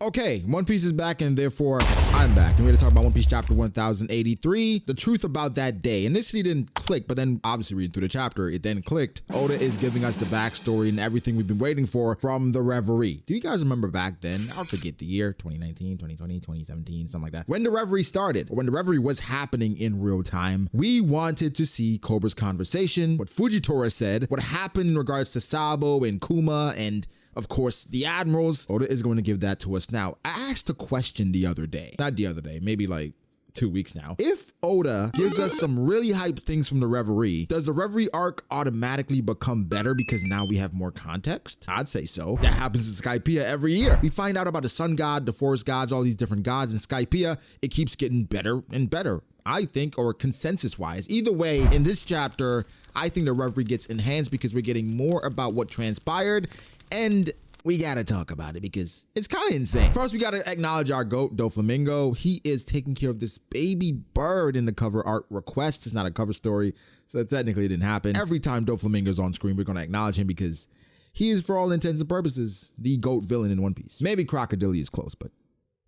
Okay, One Piece is back, and therefore I'm back. And we're gonna talk about One Piece chapter 1083, the truth about that day. Initially didn't click, but then obviously reading through the chapter, it then clicked. Oda is giving us the backstory and everything we've been waiting for from the Reverie. Do you guys remember back then? I'll forget the year, 2019, 2020, 2017, something like that. When the Reverie started, or when the Reverie was happening in real time, we wanted to see Cobra's conversation, what Fujitora said, what happened in regards to Sabo and Kuma, and of course, the admirals. Oda is going to give that to us now. I asked a question the other day. Not the other day, maybe like 2 weeks now. If Oda gives us some really hype things from the Reverie, does the Reverie arc automatically become better because now we have more context? I'd say so. That happens in Skypiea every year. We find out about the sun god, the forest gods, all these different gods in Skypiea. It keeps getting better and better, I think, or consensus-wise. Either way, in this chapter, I think the Reverie gets enhanced because we're getting more about what transpired. And we gotta talk about it because it's kind of insane. First, we gotta acknowledge our GOAT, Doflamingo. He is taking care of this baby bird in the cover art request. It's not a cover story, so technically it didn't happen. Every time Doflamingo's on screen, we're gonna acknowledge him because he is, for all intents and purposes, the GOAT villain in One Piece. Maybe Crocodile is close, but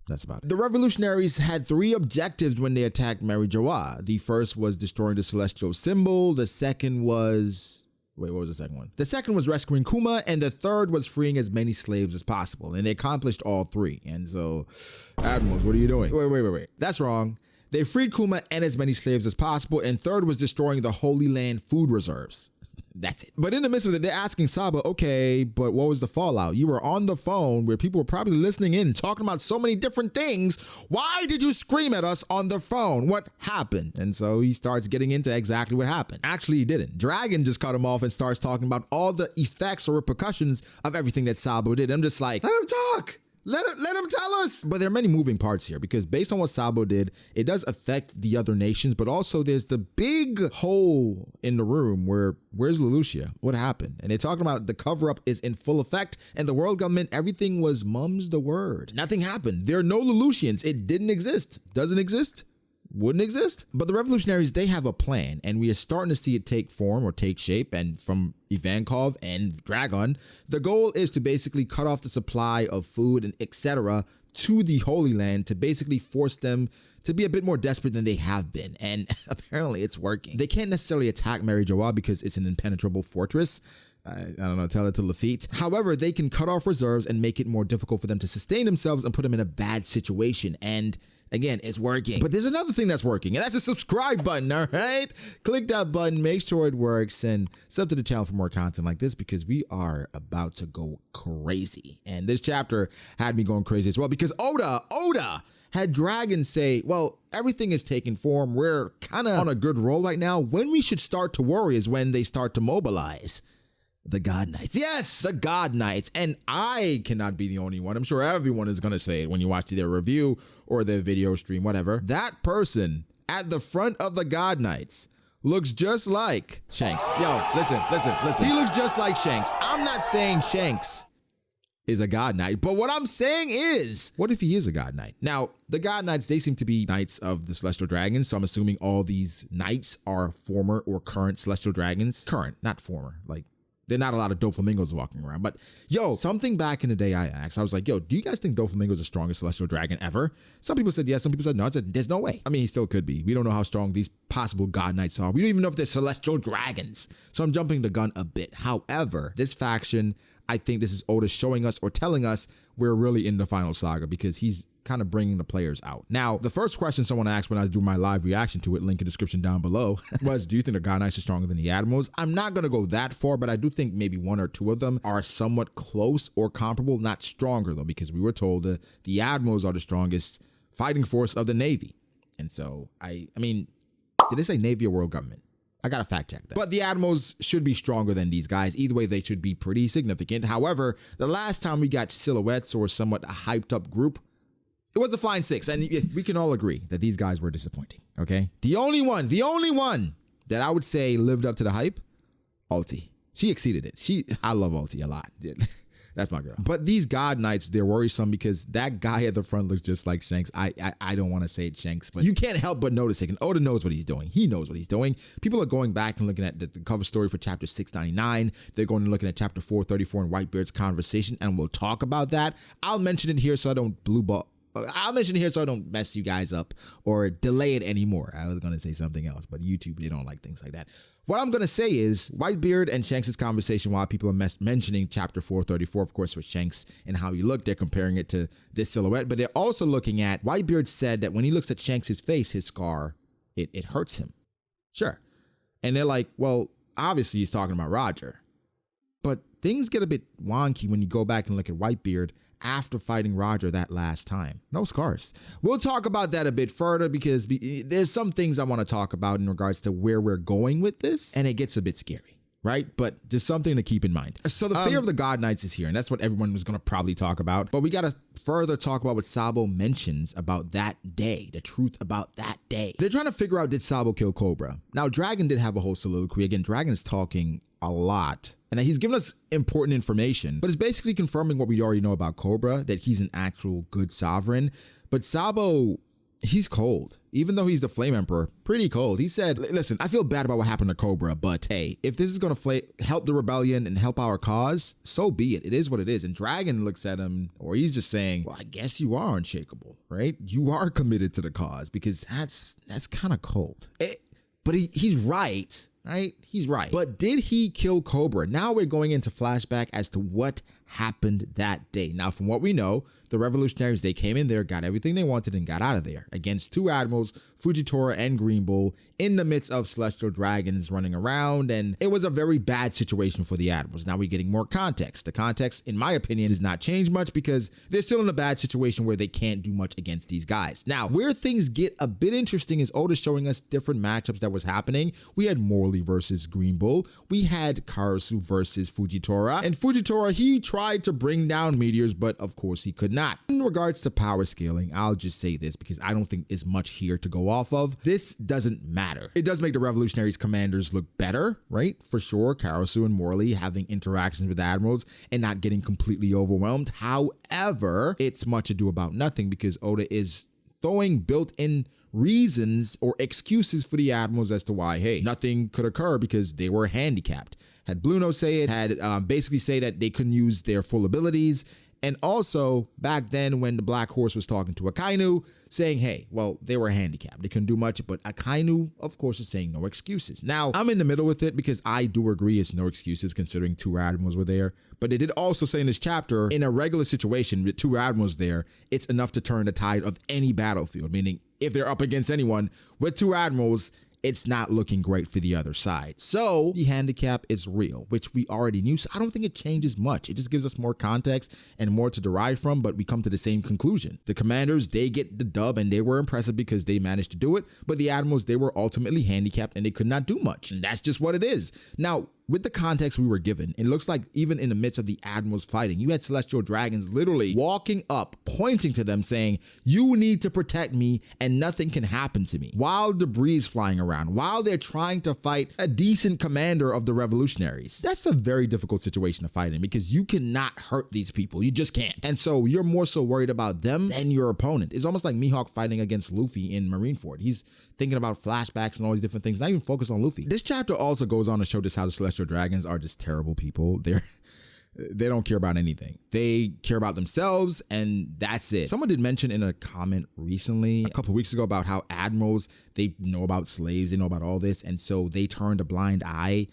that's about it. The revolutionaries had 3 objectives when they attacked Mary Joa. The first was destroying the celestial symbol. The second was... Wait, what was the second one? The second was rescuing Kuma, and the third was freeing as many slaves as possible. And they accomplished all 3. And so, admirals, what are you doing? Wait. That's wrong. They freed Kuma and as many slaves as possible. And third was destroying the Holy Land food reserves. That's it. But in the midst of it, they're asking Saba, okay, but what was the fallout? You were on the phone where people were probably listening in, talking about so many different things. Why did you scream at us on the phone? What happened? And so he starts getting into exactly what happened. Actually, he didn't. Dragon just cut him off and starts talking about all the effects or repercussions of everything that Sabo did. I'm just like, let him talk. Let him tell us. But there are many moving parts here because based on what Sabo did, it does affect the other nations, but also there's the big hole in the room where, where's Lelouchia? What happened? And they're talking about the cover-up is in full effect and the world government, everything was mum's the word. Nothing happened. There are no Lelouchians. It didn't exist. Doesn't exist. Wouldn't exist. But the revolutionaries, they have a plan, and we are starting to see it take form or take shape. And from Ivankov and Dragon, the goal is to basically cut off the supply of food and etc. to the Holy Land to basically force them to be a bit more desperate than they have been. And apparently it's working. They can't necessarily attack Mary Joa because it's an impenetrable fortress. I don't know, tell it to Lafitte. However, they can cut off reserves and make it more difficult for them to sustain themselves and put them in a bad situation. And again, it's working. But there's another thing that's working, and that's the subscribe button, all right? Click that button, make sure it works, and sub to the channel for more content like this because we are about to go crazy. And this chapter had me going crazy as well because Oda had Dragon say, well, everything is taking form. We're kind of on a good roll right now. When we should start to worry is when they start to mobilize. The God Knights. Yes, the God Knights. And I cannot be the only one. I'm sure everyone is going to say it when you watch their review or their video stream, whatever. That person at the front of the God Knights looks just like Shanks. Yo, listen. He looks just like Shanks. I'm not saying Shanks is a God Knight, but what I'm saying is, what if he is a God Knight? Now, the God Knights, they seem to be knights of the Celestial Dragons, so I'm assuming all these knights are former or current Celestial Dragons. Current, not former, like, there are not a lot of Doflamingos walking around, but yo, something back in the day I asked, I was like, yo, do you guys think Doflamingo is the strongest celestial dragon ever? Some people said yes, some people said no. I said, there's no way. I mean, he still could be. We don't know how strong these possible God Knights are. We don't even know if they're celestial dragons. So I'm jumping the gun a bit. However, this faction, I think this is Oda showing us or telling us we're really in the final saga because he's kind of bringing the players out. Now, the first question someone asked when I do my live reaction to it, link in description down below, was, do you think the God Knights are stronger than the Admirals? I'm not going to go that far, but I do think maybe 1 or 2 of them are somewhat close or comparable, not stronger though, because we were told that the Admirals are the strongest fighting force of the Navy. And so, I mean, did they say Navy or world government? I gotta fact check that. But the Admirals should be stronger than these guys. Either way, they should be pretty significant. However, the last time we got silhouettes or somewhat a hyped up group, it was the Flying Six, and we can all agree that these guys were disappointing, okay? The only one that I would say lived up to the hype, Ulti. She exceeded it. I love Ulti a lot. That's my girl. But these God Knights, they're worrisome because that guy at the front looks just like Shanks. I don't want to say it's Shanks, but you can't help but notice it. And Oda knows what he's doing. He knows what he's doing. People are going back and looking at the cover story for chapter 699. They're going and looking at chapter 434 and Whitebeard's conversation, and we'll talk about that. I'll mention it here so I don't I'll mention it here so I don't mess you guys up or delay it anymore. I was going to say something else, but YouTube, they don't like things like that. What I'm going to say is Whitebeard and Shanks' conversation, while people are mentioning chapter 434, of course, with Shanks and how he looked, they're comparing it to this silhouette, but they're also looking at, Whitebeard said that when he looks at Shanks' face, his scar, it hurts him. Sure. And they're like, well, obviously he's talking about Roger. But things get a bit wonky when you go back and look at Whitebeard after fighting Roger that last time. No scars. We'll talk about that a bit further because there's some things I want to talk about in regards to where we're going with this, and it gets a bit scary, right? But just something to keep in mind. So the fear of the God Knights is here, and that's what everyone was going to probably talk about. But we got to further talk about what Sabo mentions about that day, the truth about that day. They're trying to figure out, did Sabo kill Cobra? Now, Dragon did have a whole soliloquy. Again, Dragon is talking a lot, and he's given us important information, but it's basically confirming what we already know about Cobra, that he's an actual good sovereign. But Sabo, he's cold. Even though he's the Flame Emperor, pretty cold. He said, listen, I feel bad about what happened to Cobra, but hey, if this is going to help the rebellion and help our cause, so be it. It is what it is. And Dragon looks at him, or he's just saying, well, I guess you are unshakable, right? You are committed to the cause, because that's kind of cold. But he's right. Right? He's right. But did he kill Cobra? Now we're going into flashback as to what happened that day. Now, from what we know, the revolutionaries, they came in there, got everything they wanted, and got out of there against two admirals, Fujitora and Green Bull, in the midst of celestial dragons running around, and it was a very bad situation for the admirals. Now we're getting more context. The context, in my opinion, does not change much because they're still in a bad situation where they can't do much against these guys. Now, where things get a bit interesting is Oda showing us different matchups that was happening. We had Morley versus Green Bull. We had Karasu versus Fujitora, and Fujitora, he tried to bring down meteors, but of course he could not. In regards to power scaling, I'll just say this because I don't think there's much here to go off of. This doesn't matter. It does make the revolutionaries commanders look better, right? For sure, Karasu and Morley having interactions with admirals and not getting completely overwhelmed. However, it's much ado about nothing because Oda is throwing built-in reasons or excuses for the admirals as to why, hey, nothing could occur because they were handicapped. Had Blue Nose say it, had basically say that they couldn't use their full abilities. And also back then when the Black Horse was talking to Akainu saying, hey, well, they were handicapped. They couldn't do much, but Akainu, of course, is saying no excuses. Now, I'm in the middle with it because I do agree it's no excuses considering two admirals were there. But they did also say in this chapter, in a regular situation with two admirals there, it's enough to turn the tide of any battlefield, meaning if they're up against anyone with two admirals, it's not looking great for the other side. So the handicap is real, which we already knew. So I don't think it changes much. It just gives us more context and more to derive from, but we come to the same conclusion. The commanders, they get the dub and they were impressive because they managed to do it. But the admirals, they were ultimately handicapped and they could not do much. And that's just what it is. Now, with the context we were given, it looks like even in the midst of the admirals fighting, you had celestial dragons literally walking up, pointing to them saying, you need to protect me and nothing can happen to me. While debris is flying around, while they're trying to fight a decent commander of the revolutionaries. That's a very difficult situation to fight in because you cannot hurt these people. You just can't. And so you're more so worried about them than your opponent. It's almost like Mihawk fighting against Luffy in Marineford. He's thinking about flashbacks and all these different things, not even focused on Luffy. This chapter also goes on to show just how the celestial dragons are just terrible people. They don't care about anything. They care about themselves and that's it. Someone did mention in a comment recently, a couple of weeks ago, about how admirals, they know about slaves, they know about all this, and so they turned a blind eye.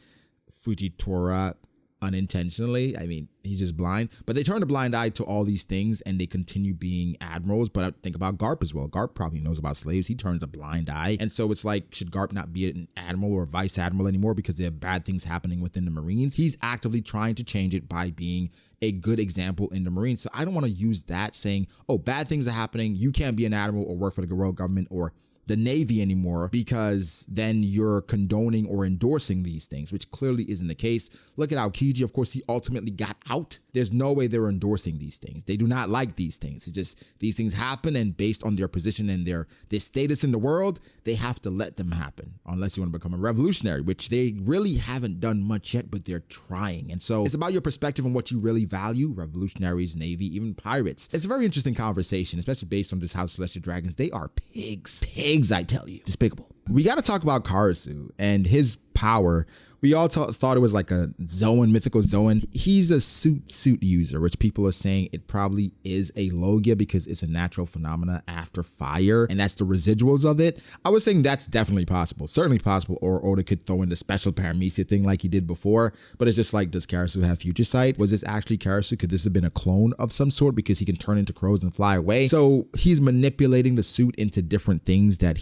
Fujitora unintentionally, I mean, he's just blind, but they turned a blind eye to all these things and they continue being admirals. But I think about Garp as well. Garp probably knows about slaves. He turns a blind eye. And so it's like, should Garp not be an admiral or vice admiral anymore because there are bad things happening within the Marines? He's actively trying to change it by being a good example in the Marines. So I don't want to use that saying, oh, bad things are happening, you can't be an admiral or work for the world government or the Navy anymore, because then you're condoning or endorsing these things, which clearly isn't the case. Look at Aokiji. Of course, he ultimately got out. There's no way they're endorsing these things. They do not like these things. It's just these things happen, and based on their position and their status in the world, they have to let them happen unless you want to become a revolutionary, which they really haven't done much yet, but they're trying. And so it's about your perspective on what you really value: revolutionaries, Navy, even pirates. It's a very interesting conversation, especially based on this House of Celestial Dragons. They are pigs. Pigs, I tell you. Despicable. We got to talk about Karasu and his power. We all thought it was like a Zoan, mythical Zoan. He's a suit user, which people are saying it probably is a Logia because it's a natural phenomena after fire, and that's the residuals of it. I was saying that's definitely possible, certainly possible, or Oda could throw in the special paramecia thing like he did before, but it's just like, does Karasu have future sight? Was this actually Karasu? Could this have been a clone of some sort because he can turn into crows and fly away? So he's manipulating the suit into different things that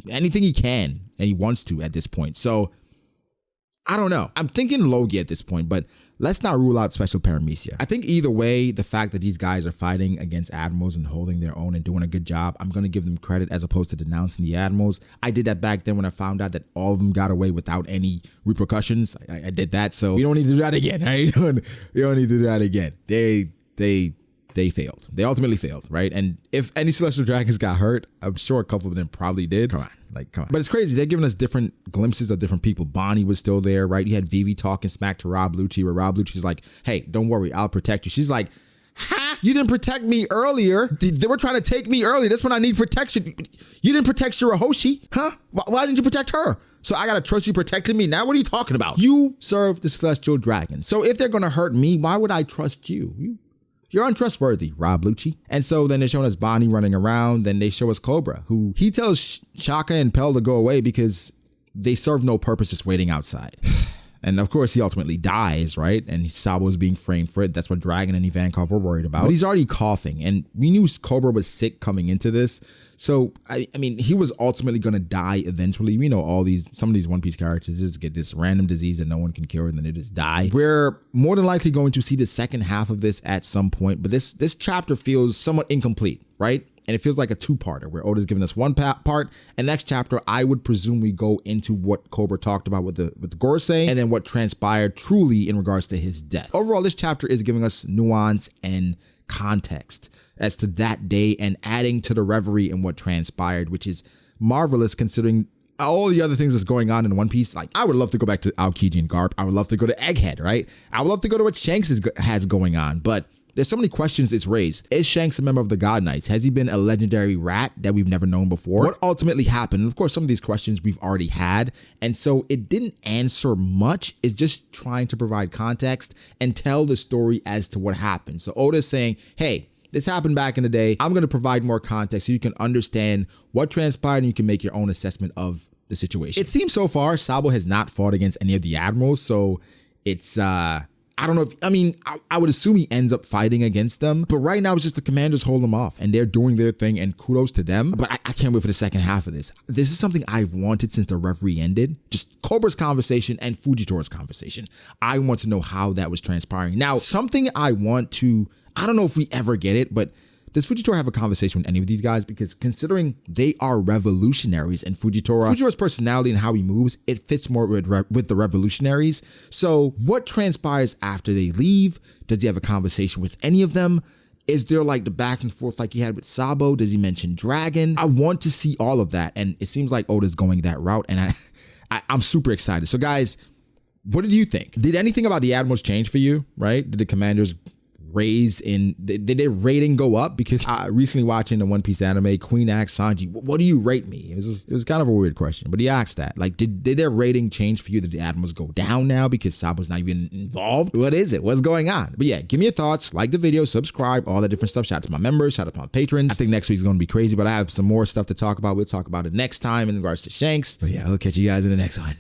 anything he can, and he wants to at this point. So I don't know. I'm thinking Logia at this point, but let's not rule out special paramecia. I think either way, the fact that these guys are fighting against admirals and holding their own and doing a good job, I'm going to give them credit as opposed to denouncing the admirals. I did that back then when I found out that all of them got away without any repercussions. I did that, so we don't need to do that again. Right? We don't need to do that again. They failed. They ultimately failed, right? And if any Celestial Dragons got hurt, I'm sure a couple of them probably did. Come on. But it's crazy. They're giving us different glimpses of different people. Bonnie was still there, right? You had Vivi talking smack to Rob Lucci, where Rob Lucci's like, hey, don't worry, I'll protect you. She's like, ha, you didn't protect me earlier. They were trying to take me earlier. That's when I need protection. You didn't protect Shirahoshi, huh? Why didn't you protect her? So I gotta trust you protecting me now? What are you talking about? You serve the Celestial Dragon. So if they're gonna hurt me, why would I trust you? You're untrustworthy, Rob Lucci. And so then they're showing us Bonnie running around. Then they show us Cobra, who he tells Shaka and Pell to go away because they serve no purpose just waiting outside. And of course, he ultimately dies, right? And Sabo is being framed for it. That's what Dragon and Ivankov were worried about. But he's already coughing. And we knew Cobra was sick coming into this. So, I mean, he was ultimately going to die eventually. We know some of these One Piece characters just get this random disease that no one can cure and then they just die. We're more than likely going to see the second half of this at some point. But this chapter feels somewhat incomplete, right? And it feels like a two-parter where Oda's giving us one part, and next chapter, I would presume we go into what Cobra talked about with the Gorosei, and then what transpired truly in regards to his death. Overall, this chapter is giving us nuance and context as to that day and adding to the reverie in what transpired, which is marvelous considering all the other things that's going on in One Piece. Like, I would love to go back to Aokiji and Garp. I would love to go to Egghead, right? I would love to go to what Shanks has going on, but there's so many questions it's raised. Is Shanks a member of the God Knights? Has he been a legendary rat that we've never known before? What ultimately happened? And of course, some of these questions we've already had. And so it didn't answer much. It's just trying to provide context and tell the story as to what happened. So Oda's saying, hey, this happened back in the day. I'm going to provide more context so you can understand what transpired and you can make your own assessment of the situation. It seems so far Sabo has not fought against any of the admirals. So it's, I don't know if, I would assume he ends up fighting against them, but right now it's just the commanders hold them off and they're doing their thing and kudos to them. But I can't wait for the second half of this. This is something I've wanted since the reverie ended, just Cobra's conversation and Fujitora's conversation. I want to know how that was transpiring. Now, something I don't know if we ever get it, but does Fujitora have a conversation with any of these guys? Because considering they are revolutionaries and Fujitora's personality and how he moves, it fits more with the revolutionaries. So what transpires after they leave? Does he have a conversation with any of them? Is there like the back and forth like he had with Sabo? Does he mention Dragon? I want to see all of that. And it seems like Oda's going that route. And I'm super excited. So guys, what did you think? Did anything about the Admirals change for you, right? Did the commanders did their rating go up? Because recently watching the One Piece anime, Queen asked Sanji, what do you rate me? It was kind of a weird question, but he asked that. Like, did their rating change for you? Did the Admirals go down now because Sabo's not even involved? What is it? What's going on? But yeah, give me your thoughts, like the video, subscribe, all that different stuff. Shout out to my members, shout out to my patrons. I think next week's going to be crazy, but I have some more stuff to talk about. We'll talk about it next time in regards to Shanks. But yeah, I'll catch you guys in the next one.